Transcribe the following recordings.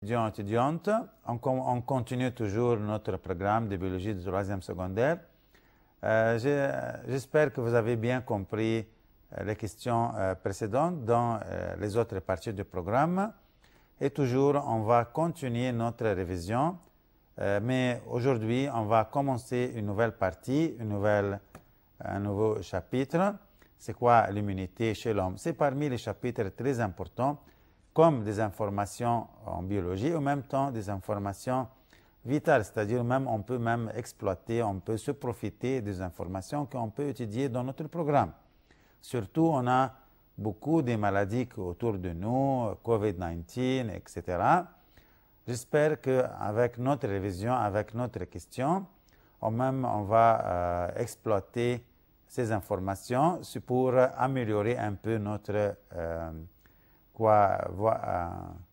Étudiants et étudiantes, on continue toujours notre programme de biologie du troisième secondaire. J'espère que vous avez bien compris les questions précédentes dans les autres parties du programme. Et toujours, on va continuer notre révision. Mais aujourd'hui, on va commencer une nouvelle partie, un nouveau chapitre. C'est quoi l'immunité chez l'homme? C'est parmi les chapitres très importants, comme des informations en biologie, en même temps des informations vitales, c'est-à-dire même on peut même exploiter, on peut se profiter des informations qu'on peut étudier dans notre programme. Surtout, on a beaucoup de maladies autour de nous, COVID-19, etc. J'espère qu'avec notre révision, avec notre question, on va exploiter ces informations pour améliorer un peu notre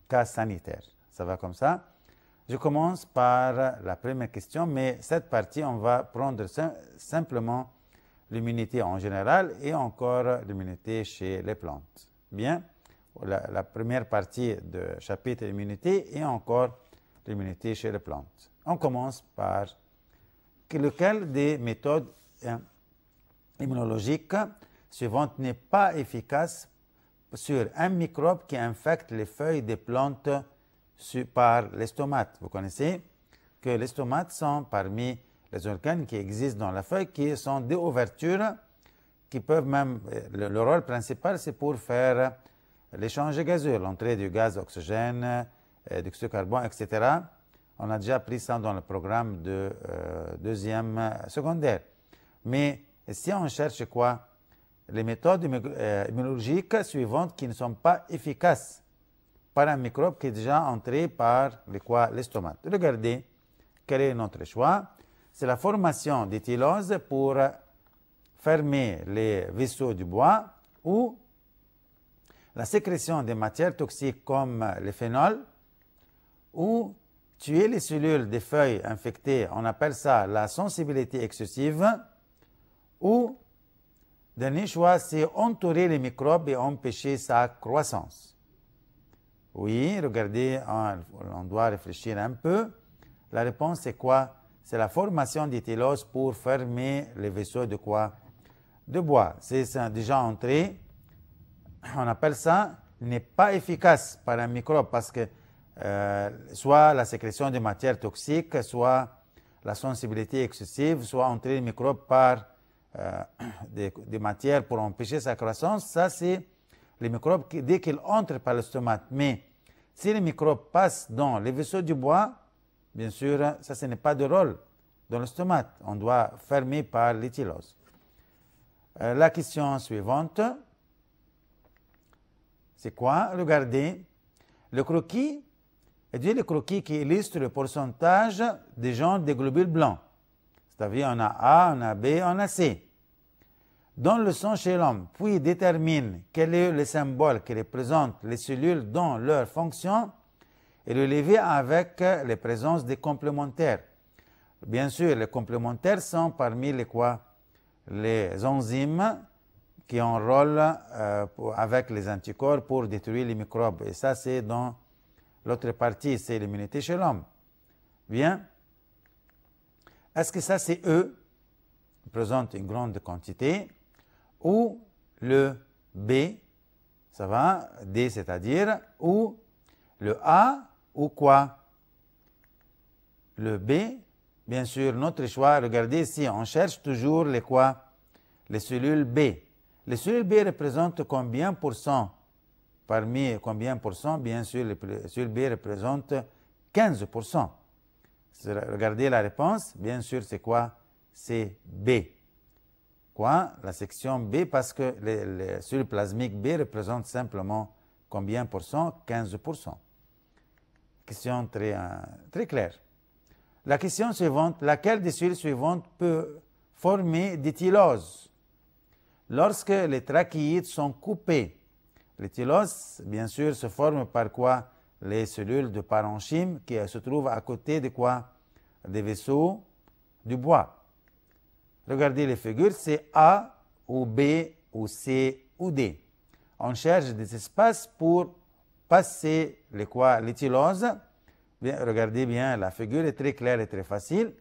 cas sanitaire. Ça va comme ça? Je commence par la première question, mais cette partie, on va prendre simplement l'immunité en général et encore l'immunité chez les plantes. Bien? La première partie du chapitre immunité et encore l'immunité chez les plantes. On commence par lequel des méthodes immunologiques suivantes n'est pas efficace sur un microbe qui infecte les feuilles des plantes par les stomates. Vous connaissez que les stomates sont parmi les organes qui existent dans la feuille, qui sont des ouvertures qui peuvent même... Le rôle principal, c'est pour faire l'échange gazeux, l'entrée du gaz oxygène, du carbone, etc. On a déjà appris ça dans le programme de deuxième secondaire. Mais si on cherche quoi? Les méthodes immunologiques suivantes qui ne sont pas efficaces par un microbe qui est déjà entré par les stomates. Regardez quel est notre choix. C'est la formation d'éthylose pour fermer les vaisseaux du bois ou la sécrétion des matières toxiques comme les phénols ou tuer les cellules des feuilles infectées. On appelle ça la sensibilité excessive ou dernier choix, c'est entourer les microbes et empêcher sa croissance. Oui, regardez, on doit réfléchir un peu. La réponse, c'est quoi? C'est la formation d'éthylose pour fermer les vaisseaux de quoi? De bois. C'est déjà entré. On appelle ça n'est pas efficace par un microbe parce que soit la sécrétion de matières toxiques, soit la sensibilité excessive, soit entrer les microbes par des matières pour empêcher sa croissance. Ça, c'est les microbes dès qu'ils entrent par le stomate. Mais si les microbes passent dans les vaisseaux du bois, bien sûr, ça, ce n'est pas de rôle dans le stomate. On doit fermer par l'éthylose. La question suivante, c'est quoi? Regardez, le croquis, le croquis qui illustre le pourcentage des genres des globules blancs. C'est-à-dire, on a A, on a B, on a C. Dans le sang chez l'homme, puis détermine quel est le symbole qui représente les cellules dans leur fonction et relevé avec les présences des complémentaires. Bien sûr, les complémentaires sont parmi les enzymes qui ont un rôle avec les anticorps pour détruire les microbes. Et ça, c'est dans l'autre partie, c'est l'immunité chez l'homme. Bien. Est-ce que ça, c'est E, qui présente une grande quantité, ou le B, ça va, D, c'est-à-dire, ou le A, ou quoi? Le B, bien sûr, notre choix, regardez ici, on cherche toujours les cellules B. Les cellules B représentent combien pour cent? Parmi combien pour cent? Bien sûr, les cellules B représentent 15%. Regardez la réponse, bien sûr, c'est quoi? C'est B. Quoi? La section B, parce que les cellules plasmiques B représentent simplement combien pour cent? 15%. Question très claire. La question suivante, laquelle des cellules suivantes peut former d'éthylose? Lorsque les trachéides sont coupés, l'éthylose, bien sûr, se forme par quoi? Les cellules de parenchyme qui se trouvent à côté de quoi? Des vaisseaux du bois. Regardez les figures, c'est A ou B ou C ou D. On cherche des espaces pour passer l'éthylose Bien, regardez bien, la figure est très claire et très facile.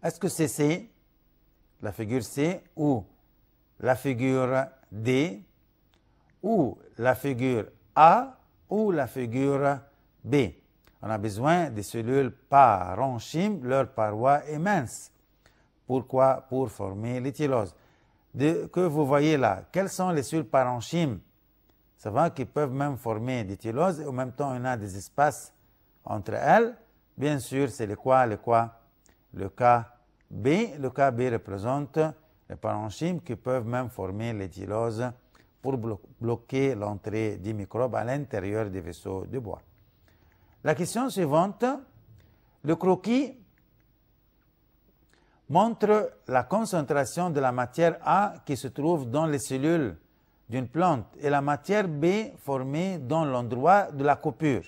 Est-ce que c'est C, la figure C, ou la figure D, ou la figure A, ou la figure B? On a besoin des cellules parenchymes, leur paroi est mince. Pourquoi? Pour former l'éthylose. Que vous voyez là, quelles sont les cellules parenchymes? Ça va, qui peuvent même former l'éthylose, et en même temps, on a des espaces entre elles. Bien sûr, c'est le cas B. Le cas B représente les parenchymes qui peuvent même former l'éthylose pour bloquer l'entrée des microbes à l'intérieur des vaisseaux de bois. La question suivante, le croquis montre la concentration de la matière A qui se trouve dans les cellules d'une plante et la matière B formée dans l'endroit de la coupure.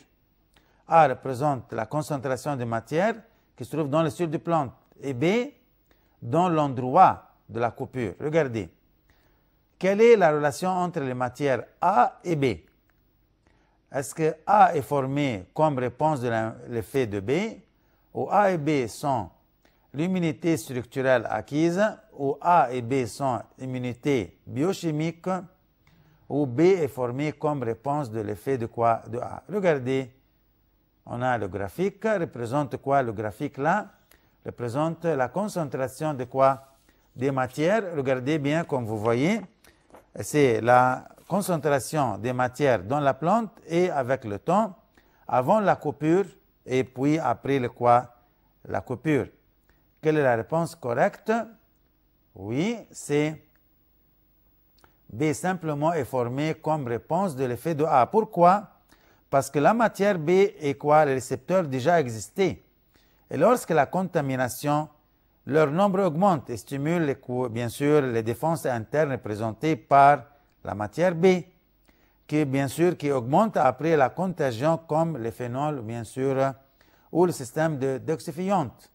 A représente la concentration de matière qui se trouve dans les cellules de plante et B dans l'endroit de la coupure. Regardez. Quelle est la relation entre les matières A et B? Est-ce que A est formé comme réponse de l'effet de B, ou A et B sont l'immunité structurelle acquise, ou A et B sont immunité biochimique, ou B est formé comme réponse de l'effet de quoi? De A. Regardez, on a le graphique, représente quoi le graphique là? Représente la concentration de quoi? Des matières. Regardez bien comme vous voyez, c'est la concentration des matières dans la plante et avec le temps, avant la coupure et puis après le quoi? La coupure. Quelle est la réponse correcte? Oui, c'est B simplement est formée comme réponse de l'effet de A. Pourquoi? Parce que la matière B est quoi? Le récepteur déjà existé. Et lorsque la contamination, leur nombre augmente et stimule bien sûr les défenses internes représentées par la matière B, qui bien sûr qui augmente après la contagion comme les phénols bien sûr ou le système de detoxifiante.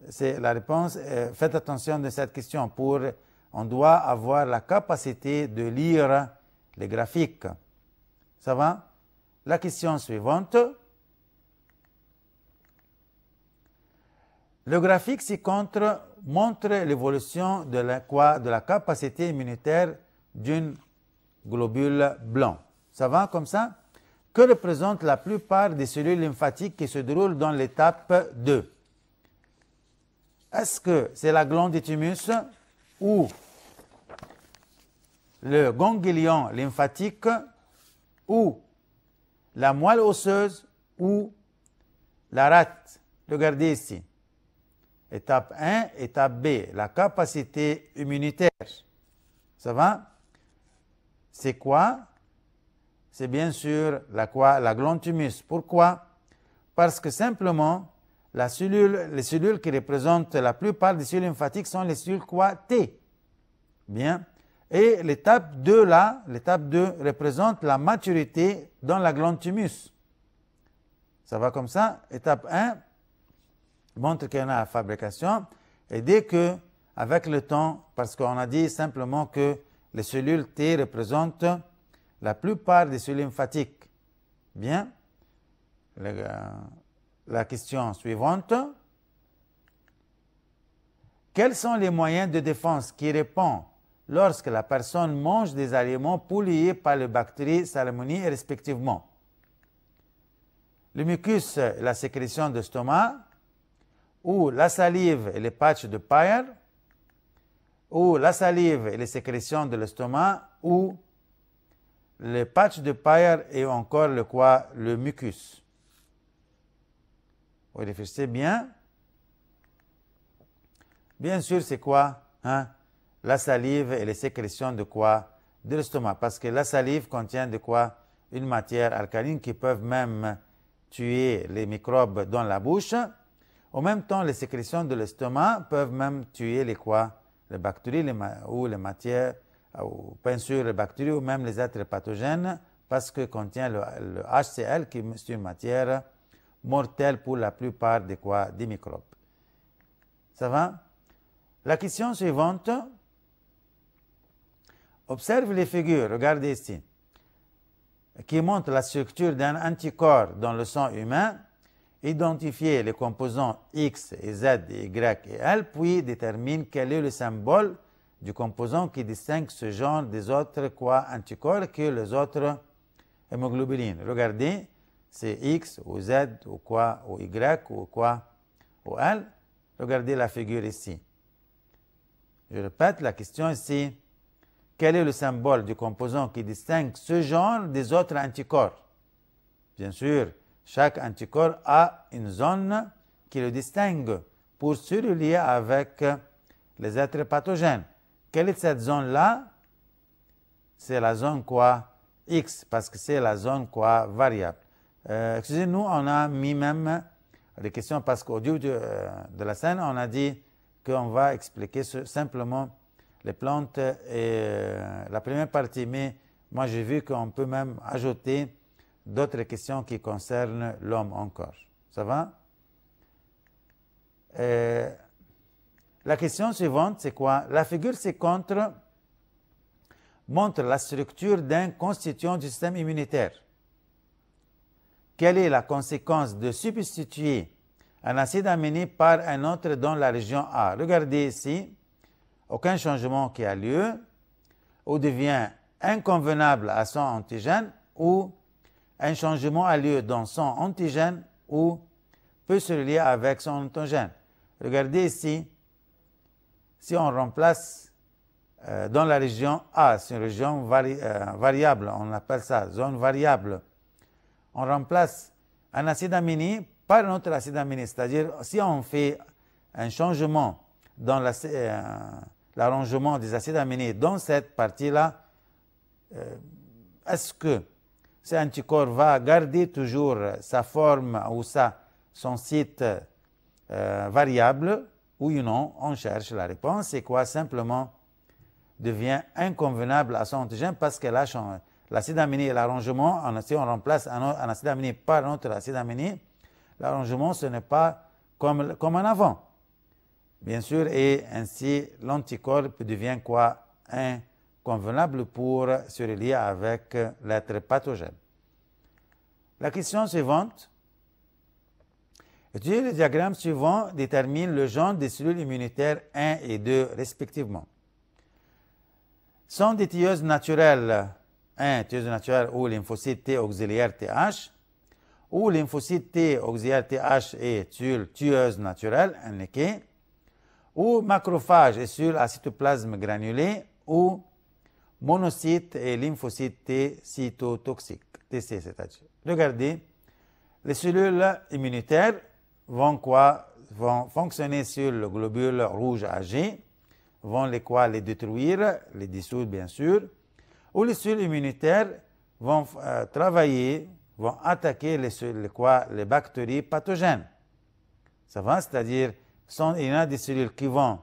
C'est la réponse. Faites attention de cette question. On doit avoir la capacité de lire les graphiques. Ça va? La question suivante. Le graphique ci-contre montre l'évolution de la capacité immunitaire d'une globule blanc. Ça va comme ça? Que représente la plupart des cellules lymphatiques qui se déroulent dans l'étape 2? Est-ce que c'est la glande du thymus ou le ganglion lymphatique ou la moelle osseuse ou la rate? Regardez ici. Étape 1, étape B, la capacité immunitaire. Ça va? C'est quoi? C'est bien sûr la glande thymus. Pourquoi? Parce que simplement, les cellules qui représentent la plupart des cellules lymphatiques sont les cellules quoi? T. Bien. Et l'étape 2 là, l'étape 2 représente la maturité dans la glande thymus. Ça va comme ça? Étape 1 montre qu'il y en a la fabrication. Et dès que, avec le temps, parce qu'on a dit simplement que les cellules T représentent la plupart des cellules lymphatiques. Bien. La question suivante. Quels sont les moyens de défense qui répondent lorsque la personne mange des aliments pollués par les bactéries Salmonelle respectivement? Le mucus et la sécrétion de stomac, ou la salive et les patchs de Peyer, ou la salive et les sécrétions de l'estomac, ou les patchs de Peyer et encore le mucus. Vous réfléchissez bien. Bien sûr, c'est quoi? La salive et les sécrétions de quoi? De l'estomac. Parce que la salive contient de quoi? Une matière alcaline qui peut même tuer les microbes dans la bouche. En même temps, les sécrétions de l'estomac peuvent même tuer les bactéries ou les matières, ou bien sûr les bactéries ou même les êtres pathogènes, parce que contient le HCl qui est une matière mortelle pour la plupart des microbes. Ça va? La question suivante. Observe les figures, regardez ici. qui montre la structure d'un anticorps dans le sang humain, identifier les composants X et Z et Y et L, puis détermine quel est le symbole du composant qui distingue ce genre des autres anticorps que les autres hémoglobulines. Regardez, c'est X ou Z ou ou Y ou L. Regardez la figure ici. Je répète, la question ici, quel est le symbole du composant qui distingue ce genre des autres anticorps? Bien sûr, chaque anticorps a une zone qui le distingue pour se relier avec les êtres pathogènes. Quelle est cette zone-là? C'est la zone X, parce que c'est la zone variable. Excusez-nous, on a mis même des questions parce qu'au début de la scène, on a dit qu'on va expliquer simplement les plantes et la première partie, mais moi j'ai vu qu'on peut même ajouter d'autres questions qui concernent l'homme encore. Ça va? La question suivante, c'est quoi? La figure ci-contre montre la structure d'un constituant du système immunitaire. Quelle est la conséquence de substituer un acide aminé par un autre dans la région A? Regardez ici, aucun changement qui a lieu, ou devient inconvenable à son antigène, ou un changement a lieu dans son antigène, ou peut se relier avec son antigène. Regardez ici, si on remplace dans la région A, c'est une région variable, on appelle ça zone variable, on remplace un acide aminé par un autre acide aminé. C'est-à-dire, si on fait un changement dans l'arrangement des acides aminés dans cette partie-là, est-ce que cet anticorps va garder toujours sa forme ou son site variable? Oui ou non? On cherche la réponse. C'est quoi? Simplement devient inconvenable à son antigène parce qu'elle a changé. L'acide aminé et l'arrangement, si on remplace un acide aminé par un autre acide aminé, l'arrangement, ce n'est pas comme en avant. Bien sûr, et ainsi, l'anticorps devient inconvenable pour se relier avec l'être pathogène. La question suivante. Étudier le diagramme suivant détermine le genre des cellules immunitaires 1 et 2 respectivement. Sont des tueuses naturelles 1, tueuse naturelle ou lymphocyte T auxiliaire TH, ou lymphocyte T auxiliaire TH et tueuse naturelle, indiquée, ou macrophage et cellules à cytoplasme granulé, ou monocytes et lymphocytes T cytotoxiques, TC c'est-à-dire. Regardez, les cellules immunitaires vont fonctionner sur le globule rouge âgé, vont les détruire, les dissoudre bien sûr, ou les cellules immunitaires vont travailler, vont attaquer les bactéries pathogènes. Ça va? C'est-à-dire, il y en a des cellules qui vont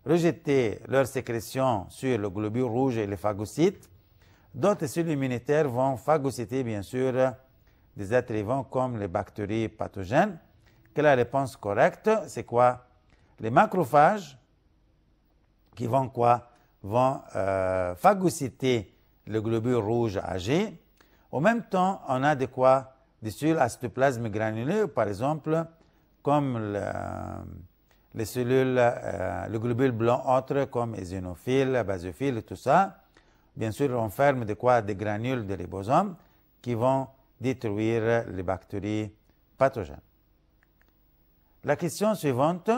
rejeter leur sécrétion sur le globule rouge et les phagocytes. D'autres cellules immunitaires vont phagocyter, bien sûr, des êtres vivants comme les bactéries pathogènes. Quelle est la réponse correcte? C'est quoi? Les macrophages qui vont phagocyter le globule rouge âgé. En même temps, on a des cellules à cytoplasme granulé, par exemple, comme les cellules, le globule blanc autres comme eosinophiles, basophiles, tout ça. Bien sûr, on renferme des granules de ribosomes qui vont détruire les bactéries pathogènes. La question suivante.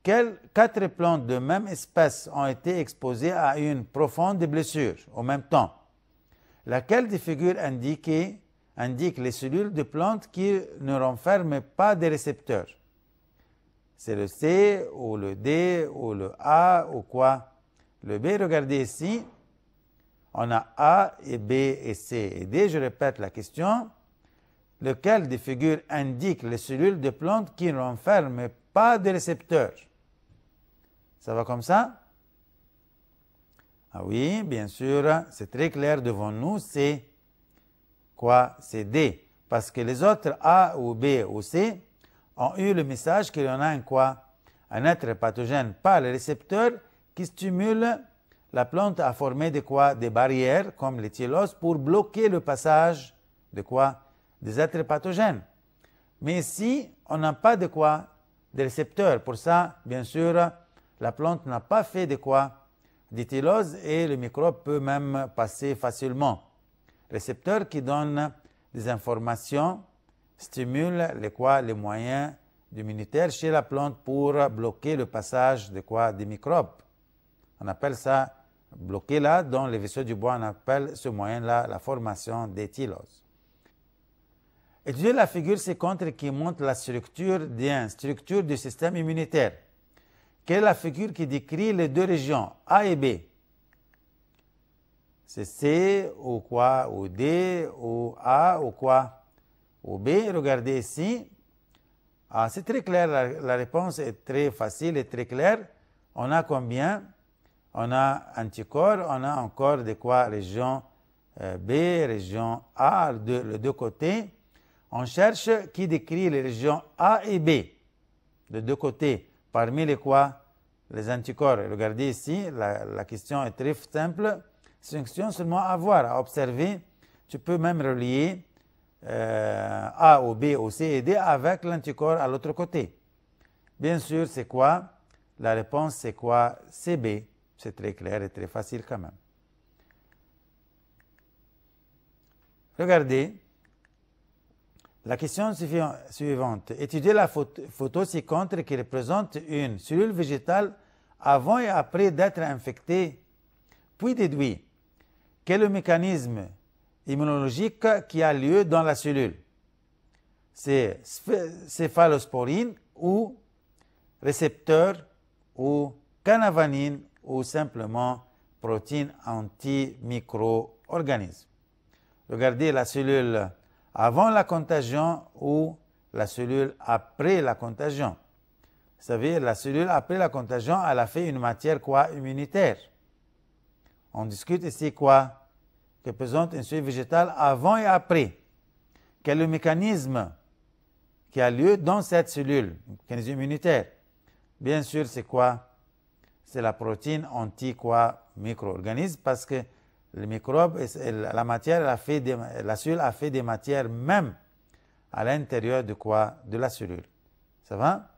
Quelles 4 plantes de même espèce ont été exposées à une profonde blessure en même temps? Laquelle des figures indique les cellules de plantes qui ne renferment pas de récepteurs? C'est le C ou le D ou le A ou quoi? Le B, regardez ici. On a A et B et C et D. Je répète la question. Lequel des figures indique les cellules de plantes qui ne renferment pas de récepteurs? Ça va comme ça? Ah oui, bien sûr, c'est très clair devant nous, c'est quoi? C'est D. Parce que les autres A ou B ou C ont eu le message qu'il y en a un être pathogène par le récepteur qui stimule la plante a formé de quoi? Des barrières, comme l'éthylose, pour bloquer le passage de quoi? Des êtres pathogènes. Mais ici, on n'a pas de quoi? Des récepteurs. Pour ça, bien sûr, la plante n'a pas fait de quoi? D'éthylose et le microbe peut même passer facilement. Récepteurs qui donnent des informations, stimulent les moyens immunitaires chez la plante pour bloquer le passage de quoi? Des microbes. On appelle ça bloquer là, dans les vaisseaux du bois, on appelle ce moyen-là la formation d'éthylose. Étudier la figure ci-contre qui montre la structure du système immunitaire. Quelle est la figure qui décrit les deux régions, A et B? C'est C ou quoi? Ou D ou A ou quoi? Ou B? Regardez ici. Ah, c'est très clair, la réponse est très facile et très claire. On a combien? On a anticorps, on a encore de quoi? Région B, région A, les deux côtés. On cherche qui décrit les régions A et B, de deux côtés, parmi les quoi? Les anticorps. Regardez ici, la question est très simple. C'est une question seulement à voir, à observer. Tu peux même relier A ou B ou C et D avec l'anticorps à l'autre côté. Bien sûr, c'est quoi? La réponse, c'est quoi? C'est B. C'est très clair et très facile quand même. Regardez. La question suivante. Étudiez la photo ci-contre qui représente une cellule végétale avant et après d'être infectée, puis déduit quel est le mécanisme immunologique qui a lieu dans la cellule. C'est céphalosporine ou récepteur ou canavanine ou simplement protéine anti-micro-organisme. Regardez la cellule avant la contagion ou la cellule après la contagion. Vous savez, la cellule après la contagion, elle a fait une matière quoi? Immunitaire. On discute ici quoi? Que présente une cellule végétale avant et après. Quel est le mécanisme qui a lieu dans cette cellule? Le mécanisme immunitaire. Bien sûr, c'est quoi? C'est la protéine anti-quoi? Micro-organisme, parce que le microbe, la matière, la cellule a fait des matières même à l'intérieur de quoi? De la cellule. Ça va?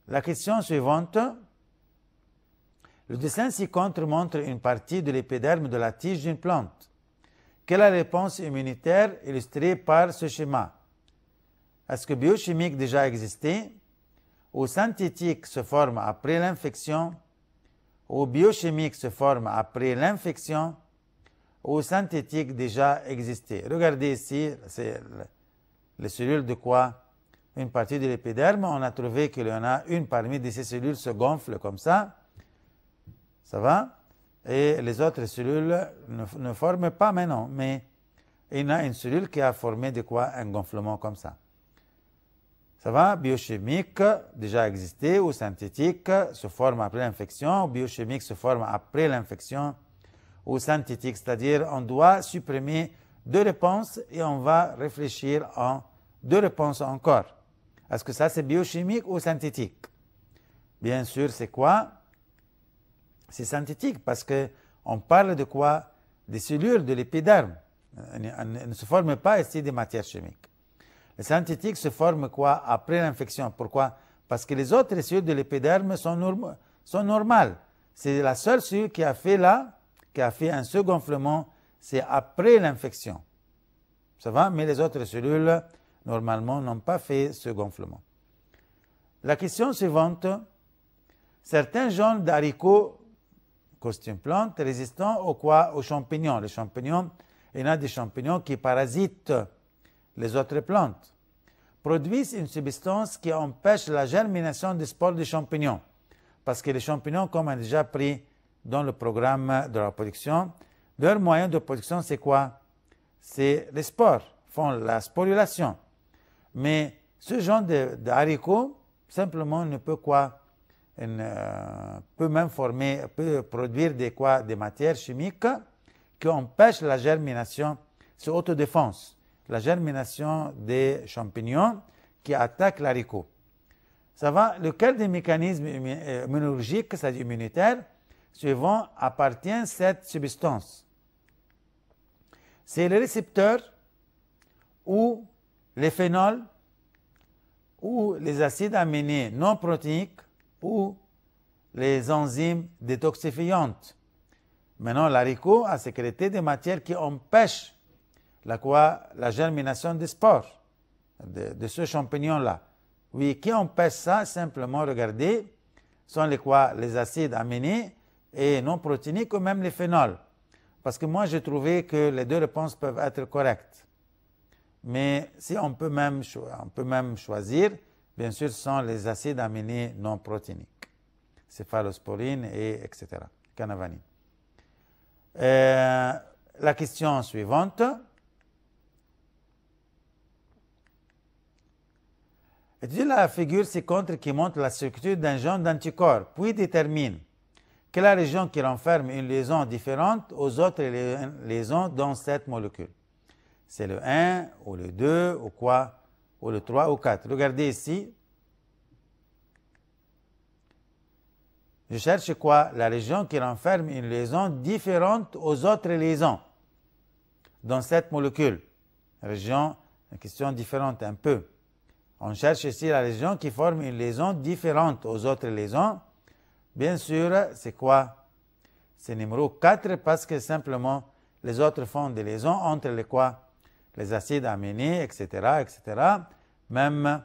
La question suivante. Le dessin ci-contre montre une partie de l'épiderme de la tige d'une plante. Quelle est la réponse immunitaire illustrée par ce schéma? Est-ce que biochimique déjà existait? Ou synthétique se forme après l'infection? Ou biochimique se forme après l'infection? Ou synthétique déjà existait? Regardez ici, c'est les cellules de quoi? Une partie de l'épiderme. On a trouvé qu'il y en a une parmi de ces cellules se gonfle comme ça. Ça va? Et les autres cellules ne forment pas maintenant, mais il y en a une cellule qui a formé de quoi? Un gonflement comme ça. Ça va? Biochimique, déjà existé, ou synthétique, se forme après l'infection, ou biochimique se forme après l'infection, ou synthétique, c'est-à-dire on doit supprimer deux réponses et on va réfléchir en deux réponses encore. Est-ce que ça c'est biochimique ou synthétique? Bien sûr, c'est quoi? C'est synthétique parce qu'on parle de quoi? Des cellules de l'épiderme. Elles ne se forment pas ici des matières chimiques. Les synthétiques se forment quoi? Après l'infection. Pourquoi? Parce que les autres cellules de l'épiderme sont normales. C'est la seule cellule qui a fait un second gonflement, c'est après l'infection. Ça va? Mais les autres cellules, normalement, n'ont pas fait ce gonflement. La question suivante. Certains genres d'haricots costume plante résistants aux champignons. Les champignons, il y en a des champignons qui parasitent les autres plantes, produisent une substance qui empêche la germination des spores des champignons. Parce que les champignons, comme on a déjà pris dans le programme de la reproduction, leur moyen de production, c'est quoi? C'est les spores, font la sporulation. Mais ce genre de haricots, simplement, ne peut quoi? Peut même peut produire des matières chimiques qui empêchent la germination, c'est autodéfense, la germination des champignons qui attaquent l'haricot. Ça va? Lequel des mécanismes immunologiques, c'est-à-dire immunitaires, suivants appartient à cette substance? C'est le récepteur ou les phénols ou les acides aminés non protéiniques ou les enzymes détoxifiantes. Maintenant, l'haricot a sécrété des matières qui empêchent la germination des spores de ce champignon-là. Oui, qui empêche ça? Simplement, regardez, sont les acides aminés et non protéiniques ou même les phénols. Parce que moi, j'ai trouvé que les deux réponses peuvent être correctes. Mais si on peut même choisir, bien sûr, ce sont les acides aminés non protéiniques. Céphalosporine et etc. Canavanine. La question suivante. Étudiez la figure ci-contre qui montre la structure d'un genre d'anticorps, puis détermine quelle est la région qui renferme une liaison différente aux autres liaisons dans cette molécule. C'est le 1 ou le 2 ou quoi, ou le 3 ou 4. Regardez ici. Je cherche quoi? La région qui renferme une liaison différente aux autres liaisons dans cette molécule. Région, une question différente un peu. On cherche ici la région qui forme une liaison différente aux autres liaisons. Bien sûr, c'est quoi? C'est numéro 4 parce que simplement les autres font des liaisons entre les acides aminés, etc., etc. Même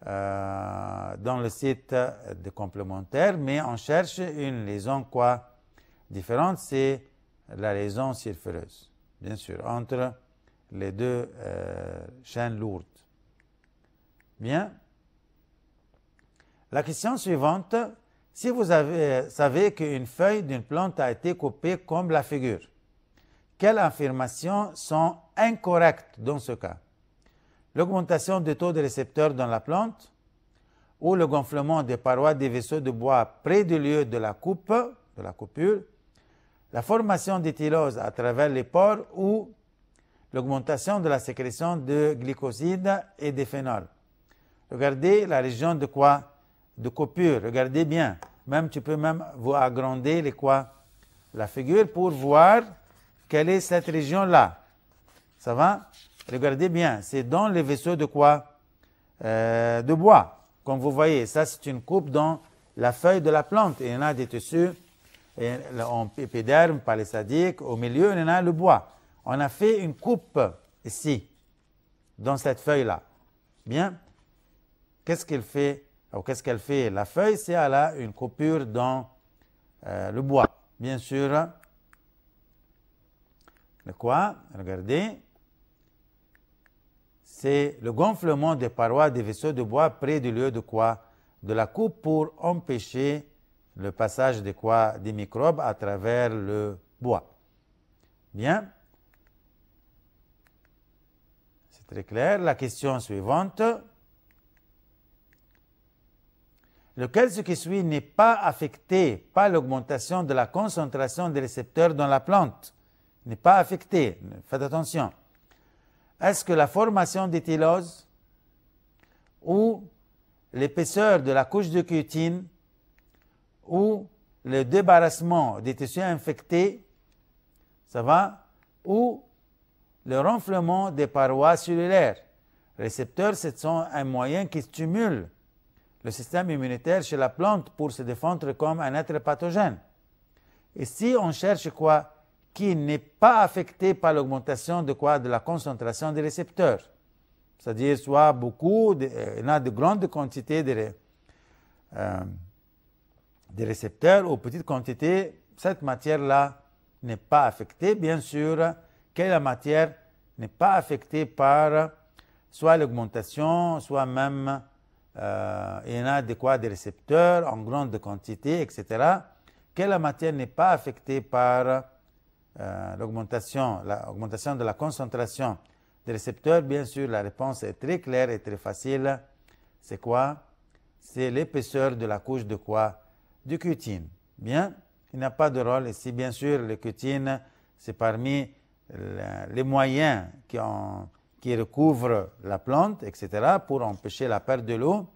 dans le site de complémentaire, mais on cherche une liaison différente, c'est la liaison sulfureuse, bien sûr, entre les deux chaînes lourdes. Bien. La question suivante, si vous savez qu'une feuille d'une plante a été coupée comme la figure, quelles affirmations sont incorrectes dans ce cas? L'augmentation du taux de récepteurs dans la plante ou le gonflement des parois des vaisseaux de bois près du lieu de la coupure, la formation d'éthylose à travers les pores ou l'augmentation de la sécrétion de glycosides et des phénols. Regardez la région de coupure, regardez bien. Même tu peux vous agrandir la figure pour voir quelle est cette région-là. Ça va? Regardez bien, c'est dans les vaisseaux de de bois. Comme vous voyez, ça c'est une coupe dans la feuille de la plante. Il y en a des tissus en épiderme, palissadique. Au milieu, il y en a le bois. On a fait une coupe ici, dans cette feuille-là. Bien. Qu'est-ce qu'elle fait? La feuille, c'est elle a une coupure dans le bois. Bien sûr, regardez, c'est le gonflement des parois des vaisseaux de bois près du lieu de la coupe pour empêcher le passage des microbes à travers le bois. Bien. C'est très clair. La question suivante. Lequel ce qui suit n'est pas affecté par l'augmentation de la concentration des récepteurs dans la plante? N'est pas affecté. Faites attention. Est-ce que la formation d'éthylose ou l'épaisseur de la couche de cutine ou le débarrassement des tissus infectés, ça va, ou le renflement des parois cellulaires? Récepteurs, ce sont un moyen qui stimule le système immunitaire chez la plante pour se défendre comme un être pathogène. Et si on cherche qui n'est pas affecté par l'augmentation de la concentration des récepteurs, c'est-à-dire soit beaucoup, il y a de grandes quantités de récepteurs ou petites quantités, cette matière-là n'est pas affectée. Bien sûr, quelle la matière n'est pas affectée par soit l'augmentation, soit même il y en a des récepteurs en grande quantité, etc. Quelle la matière n'est pas affectée par l'augmentation de la concentration des récepteurs? Bien sûr, la réponse est très claire et très facile. C'est quoi? C'est l'épaisseur de la couche de cutine. Bien, il n'y a pas de rôle ici. Bien sûr, le cutine, c'est parmi les moyens qui recouvrent la plante, etc., pour empêcher la perte de l'eau.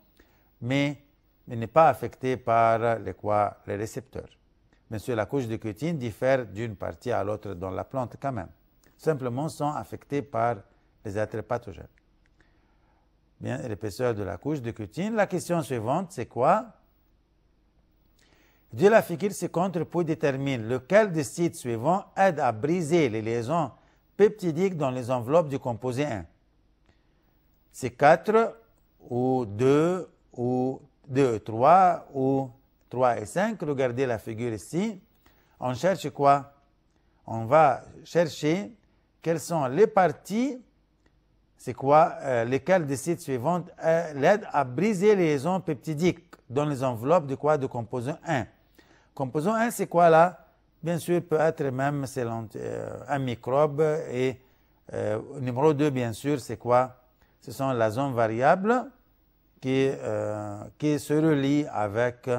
mais il n'est pas affecté par les récepteurs. Bien sûr, la couche de cutine diffère d'une partie à l'autre dans la plante quand même. Simplement sont affectés par les êtres pathogènes. Bien, l'épaisseur de la couche de cutine. La question suivante, c'est quoi? De la figure ci-contre, puis détermine lequel des sites suivants aide à briser les liaisons peptidiques dans les enveloppes du composé 1. C'est 4 ou 2 ou 2 et 3 ou 3 et 5. Regardez la figure ici. On cherche quoi? On va chercher quelles sont les parties, c'est quoi, lesquelles des sites suivants l'aident à briser les liaisons peptidiques dans les enveloppes de quoi? De composant 1. Composant 1, c'est quoi là? Bien sûr, peut être même un microbe. Et numéro 2, bien sûr, c'est quoi? Ce sont la zone variable qui se relie avec